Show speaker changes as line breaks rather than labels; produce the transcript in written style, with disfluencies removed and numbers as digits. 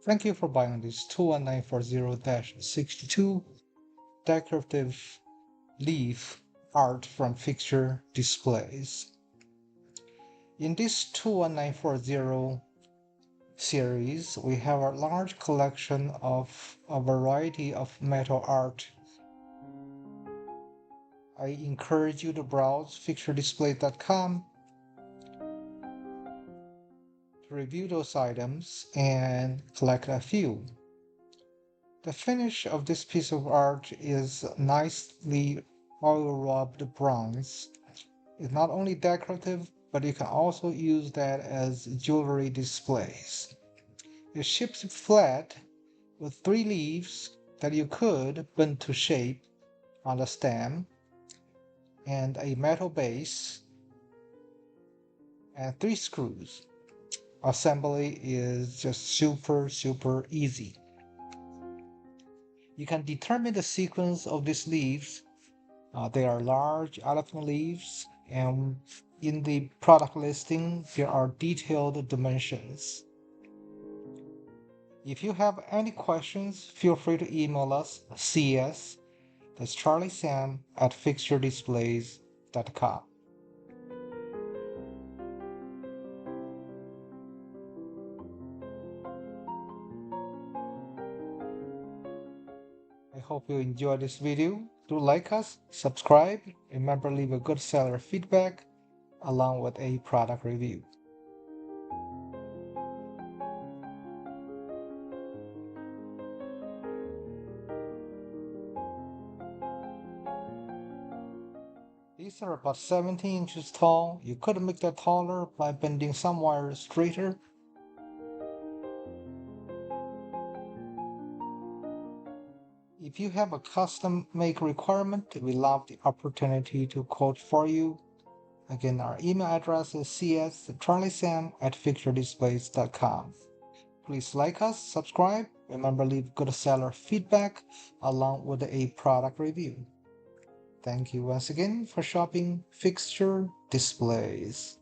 Thank you for buying this 21940-62 decorative leaf art from Fixture Displays. In this 21940 series, we have a large collection of a variety of metal art. I encourage you to browse fixturedisplays.com to review those items and collect a few. The finish of this piece of art is nicely oil-rubbed bronze. It's not only decorative, but you can also use that as jewelry displays. It ships flat with 3 leaves that you could bend to shape on the stem, and a metal base, and 3 screws. Assembly is just super easy. You can determine the sequence of these leaves. They are large elephant leaves, and in the product listing there are detailed dimensions. If you have any questions, feel free to email us CS, that's Charlie Sam at fixturedisplays.com. I hope you enjoyed this video. Do like us, subscribe, remember leave a good seller feedback along with a product review. These are about 17 inches tall. You could make that taller by bending some wires straighter. If you have a custom make requirement, we love the opportunity to quote for you. Again, our email address is cs.charliesam@fixturedisplays.com. Please like us, subscribe, remember leave good seller feedback along with a product review. Thank you once again for shopping Fixture Displays.